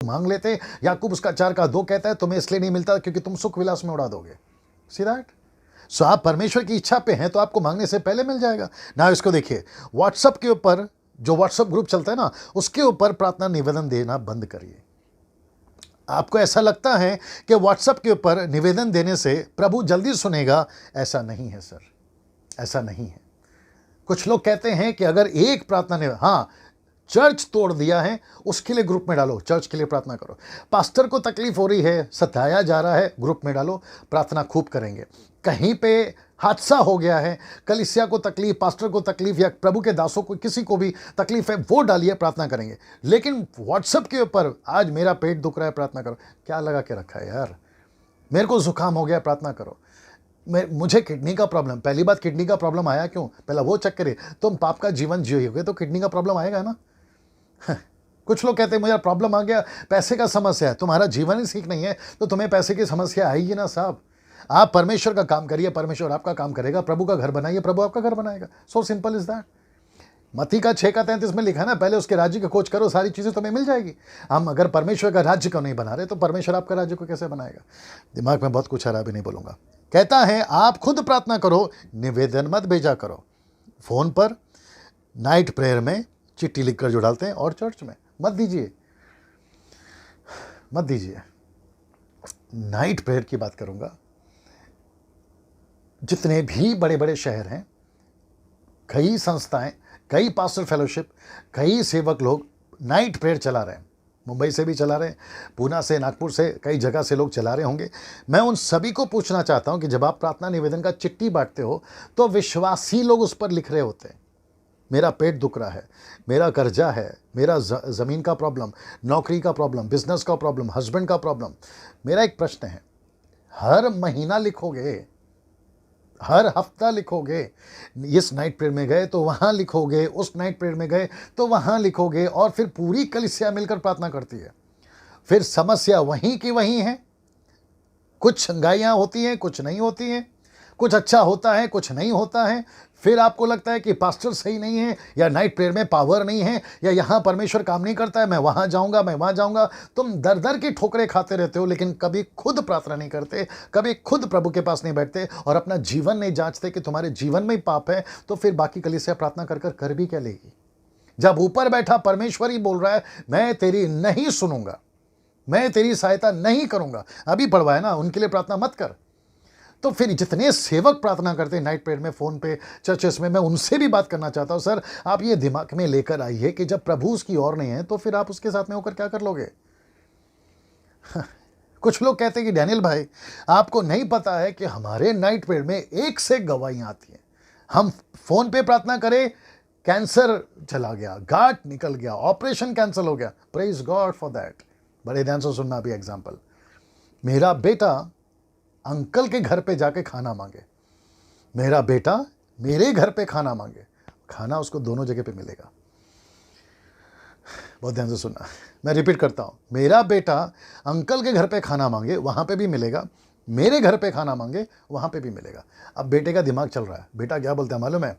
मांग लेते। याकूब उसका 4 का 2 कहता है तुम्हें इसलिए नहीं मिलता क्योंकि तुम सुख विलास में उड़ा दोगे। See that? सो आप परमेश्वर की इच्छा पे हैं तो आपको मांगने से पहले मिल जाएगा ना। इसको देखिए, व्हाट्सएप के ऊपर जो व्हाट्सएप ग्रुप चलता है ना, उसके ऊपर प्रार्थना निवेदन देना बंद करिए। आपको ऐसा लगता है कि व्हाट्सएप के ऊपर निवेदन देने से प्रभु जल्दी सुनेगा, ऐसा नहीं है सर, ऐसा नहीं है। कुछ लोग कहते हैं कि अगर एक प्रार्थना निवेदन, हाँ, चर्च तोड़ दिया है उसके लिए ग्रुप में डालो, चर्च के लिए प्रार्थना करो। पास्टर को तकलीफ हो रही है, सताया जा रहा है, ग्रुप में डालो, प्रार्थना खूब करेंगे। कहीं पे हादसा हो गया है, कलीसिया को तकलीफ, पास्टर को तकलीफ, या प्रभु के दासों को किसी को भी तकलीफ है, वो डालिए, प्रार्थना करेंगे। लेकिन व्हाट्सएप के ऊपर आज मेरा पेट दुख रहा है प्रार्थना करो, क्या लगा के रखा है यार? मेरे को जुकाम हो गया प्रार्थना करो, मुझे किडनी का प्रॉब्लम। पहली बात, किडनी का प्रॉब्लम आया क्यों, पहला वो चेक करिए। तुम पाप का जीवन जियोगे तो किडनी का प्रॉब्लम आएगा ना। कुछ लोग कहते हैं मुझे प्रॉब्लम आ गया, पैसे का समस्या है। तुम्हारा जीवन ही ठीक नहीं है तो तुम्हें पैसे की समस्या आएगी ना साहब। आप परमेश्वर का काम करिए, परमेश्वर आपका काम करेगा। प्रभु का घर बनाइए, प्रभु आपका घर बनाएगा। So simple is that. मत्ती का 6:33 में लिखा है ना, पहले उसके राज्य की खोज करो, सारी चीजें तुम्हें मिल जाएगी। हम अगर परमेश्वर का राज्य को नहीं बना रहे तो परमेश्वर आपका राज्य को कैसे बनाएगा? दिमाग में बहुत कुछ आ रहा, भी नहीं बोलूंगा। कहता है आप खुद प्रार्थना करो, निवेदन मत भेजा करो। फोन पर, नाइट प्रेयर में चिट्ठी लिखकर जो डालते हैं, और चर्च में मत दीजिए, मत दीजिए। नाइट प्रेयर की बात करूंगा। जितने भी बड़े बड़े शहर हैं, कई संस्थाएं, कई पास्टर फेलोशिप, कई सेवक लोग नाइट प्रेयर चला रहे हैं। मुंबई से भी चला रहे हैं, पूना से, नागपुर से, कई जगह से लोग चला रहे होंगे। मैं उन सभी को पूछना चाहता हूं कि जब आप प्रार्थना निवेदन का चिट्ठी बांटते हो तो विश्वासी लोग उस पर लिख रहे होते हैं, मेरा पेट दुख रहा है, मेरा कर्जा है, मेरा ज़मीन का प्रॉब्लम, नौकरी का प्रॉब्लम, बिजनेस का प्रॉब्लम, हस्बैंड का प्रॉब्लम। मेरा एक प्रश्न है, हर महीना लिखोगे, हर हफ्ता लिखोगे, इस नाइट प्रेयर में गए तो वहाँ लिखोगे, उस नाइट प्रेयर में गए तो वहाँ लिखोगे, और फिर पूरी कलीसिया मिलकर प्रार्थना करती है। फिर समस्या वहीं की वहीं है। कुछ छंगाइयाँ होती हैं, कुछ नहीं होती हैं, कुछ अच्छा होता है, कुछ नहीं होता है। फिर आपको लगता है कि पास्टर सही नहीं है, या नाइट प्रेयर में पावर नहीं है, या यहाँ परमेश्वर काम नहीं करता है, मैं वहाँ जाऊँगा, मैं वहाँ जाऊँगा। तुम दर दर की ठोकरें खाते रहते हो, लेकिन कभी खुद प्रार्थना नहीं करते, कभी खुद प्रभु के पास नहीं बैठते, और अपना जीवन नहीं जांचते कि तुम्हारे जीवन में ही पाप है। तो फिर बाकी कलीसिया प्रार्थना कर भी क्या लेगी? जब ऊपर बैठा परमेश्वर ही बोल रहा है, मैं तेरी नहीं सुनूंगा, मैं तेरी सहायता नहीं करूंगा। अभी पढ़वाया ना, उनके लिए प्रार्थना मत कर। तो फिर जितने सेवक प्रार्थना करते हैं नाइट प्रेयर में, फोन पे, चर्चेस में, मैं उनसे भी बात करना चाहता हूं, सर आप ये दिमाग में लेकर आइए कि जब प्रभु उसकी ओर नहीं है तो फिर आप उसके साथ में होकर क्या कर लोगे? कुछ लोग कहते हैं कि डैनियल भाई आपको नहीं पता है कि हमारे नाइट प्रेयर में एक से गवाहियां आती हैं। हम फोन पे प्रार्थना करें, कैंसर चला गया, गांठ निकल गया, ऑपरेशन कैंसिल हो गया, प्रेज गॉड फॉर दैट। बड़े ध्यान से सुनना भी एग्जाम्पल। मेरा बेटा अंकल के घर पे जाके खाना मांगे, मेरा बेटा मेरे घर पे खाना मांगे, खाना उसको दोनों जगह पे मिलेगा। बहुत ध्यान से सुनना, मैं रिपीट करता हूँ। मेरा बेटा अंकल के घर पे खाना मांगे, वहाँ पे भी मिलेगा, मेरे घर पे खाना मांगे, वहाँ पे भी मिलेगा। अब बेटे का दिमाग चल रहा है, बेटा क्या बोलता है मालूम है?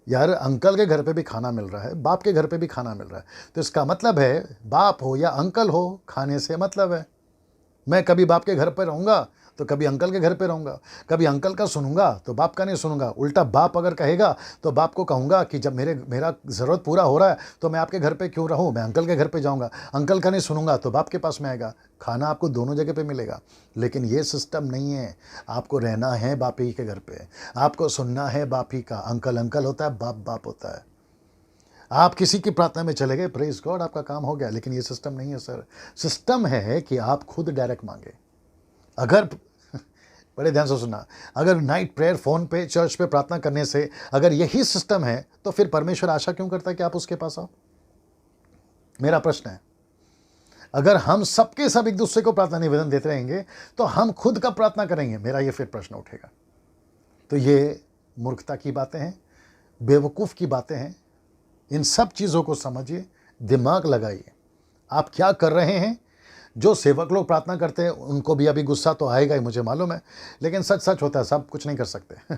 यार अंकल के घर पे भी खाना मिल रहा है, बाप के घर पे भी खाना मिल रहा है, तो इसका मतलब है बाप हो या अंकल हो, खाने से मतलब है। मैं कभी बाप के घर पे रहूँगा तो कभी अंकल के घर पे रहूँगा, कभी अंकल का सुनूंगा तो बाप का नहीं सुनूंगा। उल्टा बाप अगर कहेगा तो बाप को कहूँगा कि जब मेरा ज़रूरत पूरा हो रहा है तो मैं आपके घर पे क्यों रहूँ, मैं अंकल के घर पे जाऊँगा। अंकल का नहीं सुनूंगा तो बाप के पास में आएगा। खाना आपको दोनों जगह पे मिलेगा, लेकिन ये सिस्टम नहीं है। आपको रहना है बाप ही के घर पे, आपको सुनना है बाप ही का। अंकल अंकल होता है, बाप बाप होता है। आप किसी की प्रार्थना में चले गए, प्रेज गॉड आपका काम हो गया, लेकिन ये सिस्टम नहीं है सर। सिस्टम है कि आप खुद डायरेक्ट मांगे। अगर बड़े ध्यान से सुनना, अगर नाइट प्रेयर, फोन पे, चर्च पे प्रार्थना करने से अगर यही सिस्टम है तो फिर परमेश्वर आशा क्यों करता है कि आप उसके पास आओ? मेरा प्रश्न है। अगर हम सबके सब एक दूसरे को प्रार्थना निवेदन देते रहेंगे तो हम खुद कब प्रार्थना करेंगे? मेरा ये फिर प्रश्न उठेगा। तो ये मूर्खता की बातें हैं, बेवकूफ़ की बातें हैं। इन सब चीज़ों को समझिए, दिमाग लगाइए, आप क्या कर रहे हैं। जो सेवक लोग प्रार्थना करते हैं उनको भी अभी गुस्सा तो आएगा ही, मुझे मालूम है, लेकिन सच सच होता है, सब कुछ नहीं कर सकते।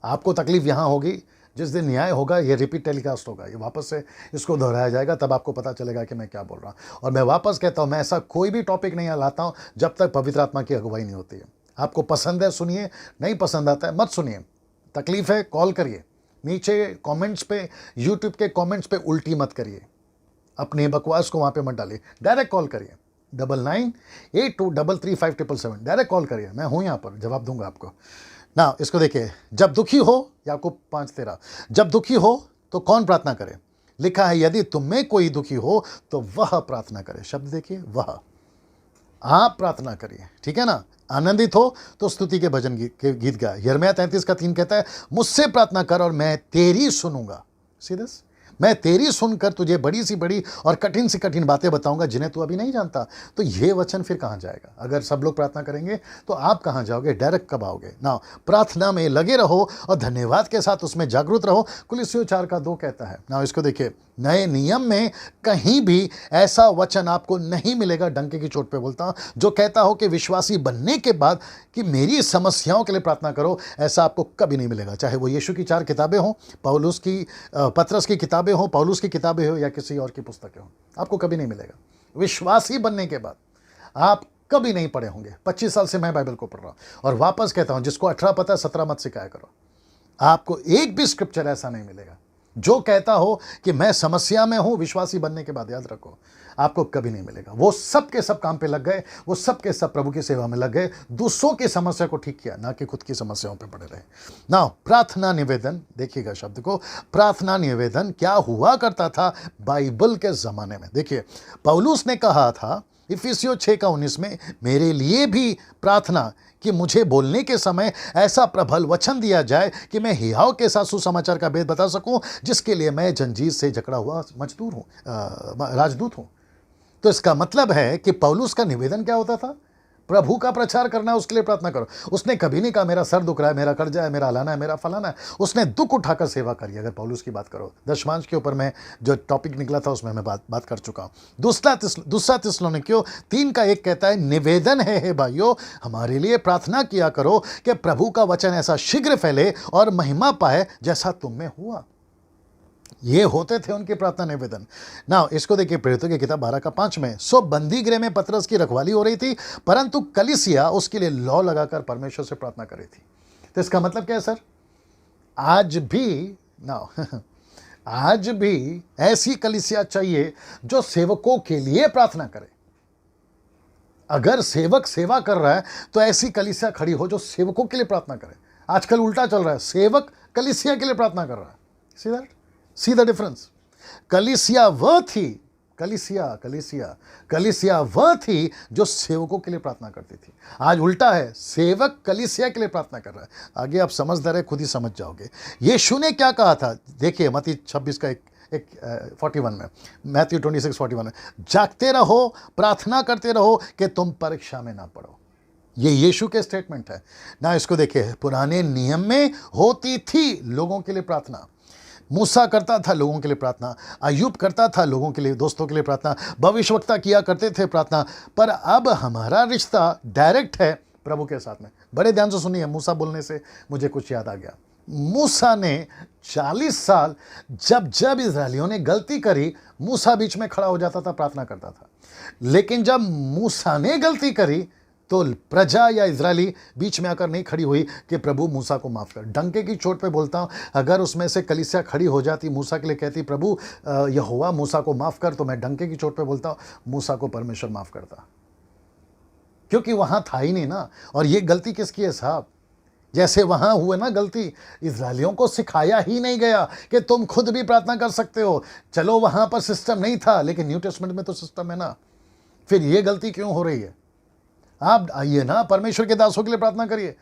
आपको तकलीफ यहाँ होगी, जिस दिन न्याय होगा ये रिपीट टेलीकास्ट होगा, ये वापस से इसको दोहराया जाएगा, तब आपको पता चलेगा कि मैं क्या बोल रहा हूँ। और मैं वापस कहता हूँ, मैं ऐसा कोई भी टॉपिक नहीं लाता हूँ जब तक पवित्र आत्मा की अगुवाई नहीं होती है। आपको पसंद है सुनिए, नहीं पसंद आता है मत सुनिए। तकलीफ है कॉल करिए, नीचे कमेंट्स पे, यूट्यूब के कमेंट्स पे उल्टी मत करिए, अपने बकवास को वहाँ पे मत डालिए, डायरेक्ट कॉल करिए 9982335777, डायरेक्ट कॉल करिए, मैं हूँ यहाँ पर, जवाब दूंगा आपको ना। इसको देखिए, जब दुखी हो, याकूब 5:13, जब दुखी हो तो कौन प्रार्थना करे? लिखा है यदि तुम में कोई दुखी हो तो वह प्रार्थना करे। शब्द देखिए, वह, आप प्रार्थना करिए, ठीक है ना। आनंदित हो तो स्तुति के भजन के गीत गाए। यिर्मयाह 33:3 कहता है, मुझसे प्रार्थना कर और मैं तेरी सुनूंगा। सीधे मैं तेरी सुनकर तुझे बड़ी सी बड़ी और कठिन सी कठिन बातें बताऊंगा जिन्हें तू अभी नहीं जानता। तो ये वचन फिर कहाँ जाएगा? अगर सब लोग प्रार्थना करेंगे तो आप कहाँ जाओगे? डायरेक्ट कब आओगे ना? प्रार्थना में लगे रहो और धन्यवाद के साथ उसमें जागरूक रहो। कुलिस्सियों 4:2 कहता है ना। इसको देखिए, नए नियम में कहीं भी ऐसा वचन आपको नहीं मिलेगा, डंके की चोट पे बोलता हूं, जो कहता हो कि विश्वासी बनने के बाद कि मेरी समस्याओं के लिए प्रार्थना करो। ऐसा आपको कभी नहीं मिलेगा, चाहे वो यीशु की 4 किताबें हों, पौलुस की पतरस की किताबें हों, पौलुस की किताबें हो या किसी और की पुस्तकें हों, आपको कभी नहीं मिलेगा। विश्वासी बनने के बाद आप कभी नहीं पढ़े होंगे। 25 साल से मैं बाइबल को पढ़ रहा हूं और वापस कहता हूं, जिसको 18 पता है 17 मत सिखाया करो। आपको एक भी स्क्रिप्चर ऐसा नहीं मिलेगा जो कहता हो कि मैं समस्या में हूं विश्वासी बनने के बाद। याद रखो, आपको कभी नहीं मिलेगा। वो सब के सब काम पे लग गए, वो सब के सब प्रभु की सेवा में लग गए, दूसरों की समस्या को ठीक किया, ना कि खुद की समस्याओं पे पड़े रहे। ना प्रार्थना निवेदन, देखिएगा शब्द को, प्रार्थना निवेदन क्या हुआ करता था बाइबल के जमाने में। देखिए, पौलुस ने कहा था इफिसियों 6:19 में, मेरे लिए भी प्रार्थना कि मुझे बोलने के समय ऐसा प्रबल वचन दिया जाए कि मैं हियाव के साथ सुसमाचार का भेद बता सकूं, जिसके लिए मैं जंजीर से जकड़ा हुआ मजदूर हूं, राजदूत हूं। तो इसका मतलब है कि पौलुस का निवेदन क्या होता था? प्रभु का प्रचार करना है, उसके लिए प्रार्थना करो। उसने कभी नहीं कहा मेरा सर दुख रहा है, मेरा कर्जा है, मेरा लाना है, मेरा फलाना है। उसने दुख उठाकर सेवा करी। अगर पौलुस की बात करो, दशमांश के ऊपर मैं जो टॉपिक निकला था उसमें मैं बात कर चुका हूं। दूसरा थिस्सलुनीकियों 3:1 कहता है, निवेदन है हे भाइयों, हमारे लिए प्रार्थना किया करो कि प्रभु का वचन ऐसा शीघ्र फैले और महिमा पाए जैसा तुम में हुआ। ये होते थे उनके प्रार्थना निवेदन ना। इसको देखिए, प्रेरितों की किताब 12:5 में, सो बंदी गृह में पतरस की रखवाली हो रही थी, परंतु कलीसिया उसके लिए लौ लगाकर परमेश्वर से प्रार्थना कर रही थी। तो इसका मतलब क्या है सर? आज भी ना आज भी ऐसी कलीसिया चाहिए जो सेवकों के लिए प्रार्थना करे। अगर सेवक सेवा कर रहा है तो ऐसी कलीसिया खड़ी हो जो सेवकों के लिए प्रार्थना करे। आजकल उल्टा चल रहा है, सेवक कलीसिया के लिए प्रार्थना कर रहा है। See the difference. कलीसिया वह थी जो सेवकों के लिए प्रार्थना करती थी। आज उल्टा है, सेवक कलीसिया के लिए प्रार्थना कर रहा है। आगे आप समझदार है, खुद ही समझ जाओगे। यीशु ने क्या कहा था? देखिए, मत्ती 26:41 में, मैथ्यू 26:41 में, जागते रहो, प्रार्थना करते रहो कि तुम परीक्षा में ना पड़ो। ये यीशु के स्टेटमेंट है ना। इसको देखिए, पुराने नियम में होती थी लोगों के लिए प्रार्थना। मूसा करता था लोगों के लिए प्रार्थना, अय्यूब करता था लोगों के लिए, दोस्तों के लिए प्रार्थना, भविष्यवक्ता किया करते थे प्रार्थना। पर अब हमारा रिश्ता डायरेक्ट है प्रभु के साथ में। बड़े ध्यान से सुनिए, मूसा बोलने से मुझे कुछ याद आ गया। मूसा ने 40 साल जब इजरायलियों ने गलती करी, मूसा बीच में खड़ा हो जाता था, प्रार्थना करता था। लेकिन जब मूसा ने गलती करी तो प्रजा या इजरायली बीच में आकर नहीं खड़ी हुई कि प्रभु मूसा को माफ़ कर। डंके की चोट पे बोलता हूँ, अगर उसमें से कलीसिया खड़ी हो जाती, मूसा के लिए कहती प्रभु यहोवा मूसा को माफ़ कर, तो मैं डंके की चोट पे बोलता हूँ मूसा को परमेश्वर माफ़ करता, क्योंकि वहाँ था ही नहीं ना। और ये गलती किसकी है साहब? जैसे वहाँ हुए ना गलती, इजरायलियों को सिखाया ही नहीं गया कि तुम खुद भी प्रार्थना कर सकते हो। चलो वहाँ पर सिस्टम नहीं था, लेकिन न्यू टेस्टमेंट में तो सिस्टम है ना। फिर ये गलती क्यों हो रही है? आप आइए ना, परमेश्वर के दासों के लिए प्रार्थना करिए।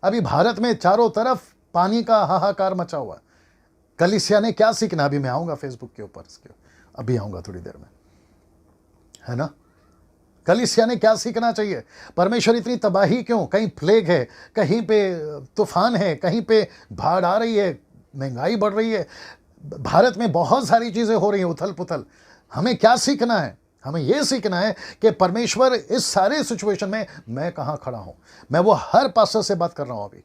अभी भारत में चारों तरफ पानी का हाहाकार मचा हुआ है। कलीसिया ने क्या सीखना? अभी मैं आऊँगा फेसबुक के ऊपर, इसके अभी आऊँगा थोड़ी देर में, है ना। कलीसिया ने क्या सीखना चाहिए? परमेश्वर इतनी तबाही क्यों? कहीं प्लेग है, कहीं पे तूफान है, कहीं पे बाढ़ आ रही है, महंगाई बढ़ रही है, भारत में बहुत सारी चीज़ें हो रही हैं, उथल पुथल। हमें क्या सीखना है? हमें यह सीखना है कि परमेश्वर इस सारे सिचुएशन में मैं कहाँ खड़ा हूँ। मैं वो हर पास्टर से बात कर रहा हूँ अभी,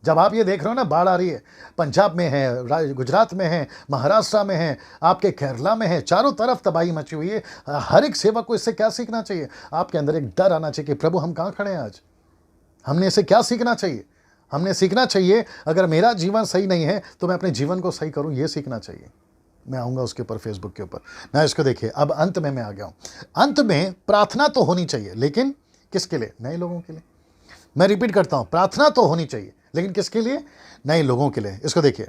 जब आप ये देख रहे हो ना, बाढ़ आ रही है, पंजाब में है, गुजरात में है, महाराष्ट्र में है, आपके केरला में है, चारों तरफ तबाही मची हुई है। हर एक सेवक को इससे क्या सीखना चाहिए? आपके अंदर एक डर आना चाहिए कि प्रभु हम कहाँ खड़े हैं आज। हमने इसे क्या सीखना चाहिए? हमने सीखना चाहिए अगर मेरा जीवन सही नहीं है तो मैं अपने जीवन को सही करूं, ये सीखना चाहिए। मैं आऊँगा उसके ऊपर, फेसबुक के ऊपर ना। इसको देखिए, अब अंत में मैं आ गया हूँ। अंत में प्रार्थना तो होनी चाहिए, लेकिन किसके लिए? नए लोगों के लिए। मैं रिपीट करता हूँ, प्रार्थना तो होनी चाहिए, लेकिन किसके लिए? नए लोगों के लिए। इसको देखिए,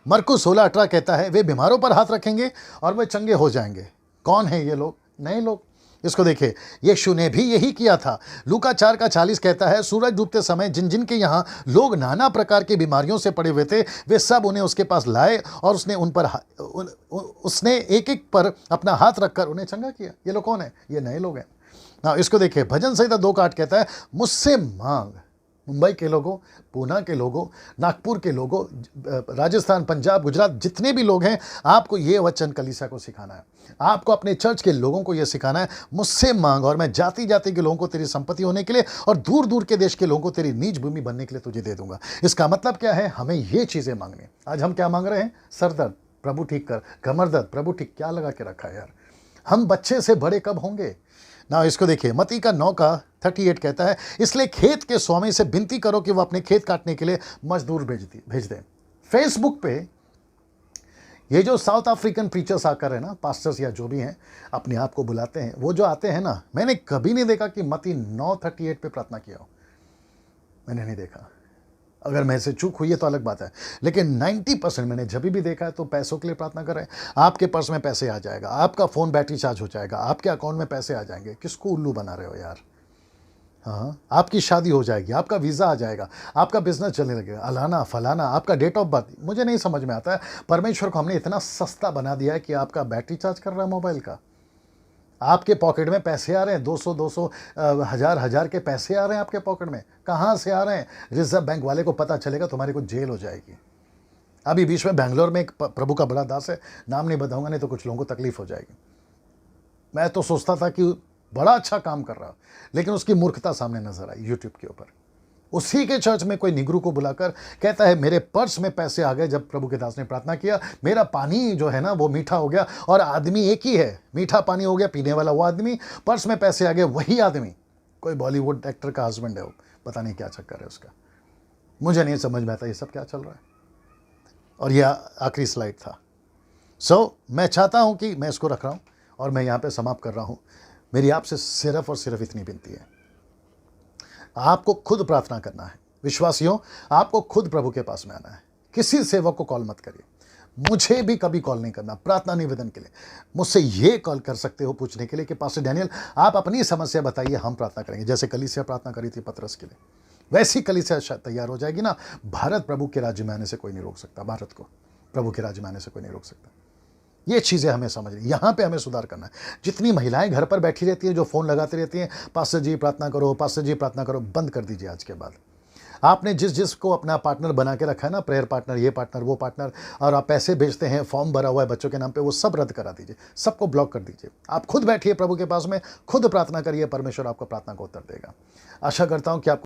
मरकुस 16:18 कहता है, वे बीमारों पर हाथ रखेंगे और वे चंगे हो जाएंगे। कौन है ये लोग? नए लोग। इसको देखिए, यीशु ने भी यही किया था। लूका 4:40 कहता है, सूरज डूबते समय जिन जिन के यहाँ लोग नाना प्रकार की बीमारियों से पड़े हुए थे, वे सब उन्हें उसके पास लाए और उसने एक एक पर अपना हाथ रखकर उन्हें चंगा किया। ये लोग कौन है? ये नए लोग हैं ना। इसको देखिए, भजन संहिता 2:8 कहता है, मुझसे मांग। मुंबई के लोगों, पूना के लोगों, नागपुर के लोगों, राजस्थान, पंजाब, गुजरात, जितने भी लोग हैं, आपको ये वचन कलीसिया को सिखाना है। आपको अपने चर्च के लोगों को ये सिखाना है, मुझसे मांग और मैं जाति जाति के लोगों को तेरी संपत्ति होने के लिए और दूर दूर के देश के लोगों को तेरी नीच भूमि बनने के लिए तुझे दे दूंगा। इसका मतलब क्या है? हमें ये चीज़ें मांगनी। आज हम क्या मांग रहे हैं? सर दर्द, प्रभु ठीक कर। कमर दर्द, प्रभु ठीक। क्या लगा के रखा है यार? हम बच्चे से बड़े कब होंगे ना। इसको देखिए, मत्ती का 9:38 कहता है, इसलिए खेत के स्वामी से विनती करो कि वो अपने खेत काटने के लिए मजदूर भेज दें। फेसबुक पे ये जो साउथ अफ्रीकन प्रीचर्स आकर है ना, पास्टर्स या जो भी हैं, अपने आप को बुलाते हैं, वो जो आते हैं ना, मैंने कभी नहीं देखा कि मत्ती 9:38 पे प्रार्थना किया हो। मैंने नहीं देखा। अगर मैं से चूक हुई है तो अलग बात है, लेकिन 90% मैंने जब भी देखा है तो पैसों के लिए प्रार्थना कर रहे हैं। आपके पर्स में पैसे आ जाएगा, आपका फ़ोन बैटरी चार्ज हो जाएगा, आपके अकाउंट में पैसे आ जाएंगे। किसको उल्लू बना रहे हो यार? हाँ, आपकी शादी हो जाएगी, आपका वीज़ा आ जाएगा, आपका बिजनेस चलने लगेगा, अलाना फलाना, आपका डेट ऑफ बर्थ। मुझे नहीं समझ में आता है, परमेश्वर को हमने इतना सस्ता बना दिया है कि आपका बैटरी चार्ज कर रहा है मोबाइल का। आपके पॉकेट में पैसे आ रहे हैं, 200 हजार के पैसे आ रहे हैं आपके पॉकेट में। कहाँ से आ रहे हैं? रिजर्व बैंक वाले को पता चलेगा, तुम्हारी को जेल हो जाएगी। अभी बीच में बेंगलोर में एक प्रभु का बड़ा दास है, नाम नहीं बताऊंगा नहीं तो कुछ लोगों को तकलीफ हो जाएगी। मैं तो सोचता था कि बड़ा अच्छा काम कर रहा, लेकिन उसकी मूर्खता सामने नजर आई यूट्यूब के ऊपर। उसी के चर्च में कोई निगरू को बुलाकर कहता है, मेरे पर्स में पैसे आ गए जब प्रभु के दास ने प्रार्थना किया, मेरा पानी जो है ना वो मीठा हो गया। और आदमी एक ही है, मीठा पानी हो गया पीने वाला वो आदमी, पर्स में पैसे आ गए वही आदमी। कोई बॉलीवुड एक्टर का हस्बैंड है वो, पता नहीं क्या चक्कर है उसका। मुझे नहीं समझ में आता ये सब क्या चल रहा है। और यह आखिरी स्लाइड था। मैं चाहता हूं कि मैं इसको रख रहा हूं और मैं यहां पे समाप्त कर रहा हूं। मेरी आपसे सिर्फ और सिर्फ इतनी विनती है, आपको खुद प्रार्थना करना है। विश्वासियों, आपको खुद प्रभु के पास में आना है। किसी सेवक को कॉल मत करिए, मुझे भी कभी कॉल नहीं करना प्रार्थना निवेदन के लिए। मुझसे ये कॉल कर सकते हो पूछने के लिए कि पास्टर डैनियल आप अपनी समस्या बताइए, हम प्रार्थना करेंगे। जैसे कलीसिया प्रार्थना करी थी पतरस के लिए, वैसी कलीसिया शायद तैयार हो जाएगी ना। भारत प्रभु के राज्य में आने से कोई नहीं रोक सकता, भारत को प्रभु के राज्य में आने से कोई नहीं रोक सकता। ये चीज़ें हमें समझनी, यहाँ पे हमें सुधार करना है। जितनी महिलाएं घर पर बैठी रहती हैं, जो फ़ोन लगाती रहती हैं, पास्टर जी प्रार्थना करो, पास्टर जी प्रार्थना करो, बंद कर दीजिए आज के बाद। आपने जिस को अपना पार्टनर बना के रखा है ना, प्रेयर पार्टनर, ये पार्टनर, वो पार्टनर, और आप पैसे भेजते हैं, फॉर्म भरा हुआ है बच्चों के नाम पे, वो सब रद्द करा दीजिए, सबको ब्लॉक कर दीजिए। आप खुद बैठिए प्रभु के पास में, खुद प्रार्थना करिए, परमेश्वर आपको प्रार्थना को उत्तर देगा। आशा करता हूँ कि आप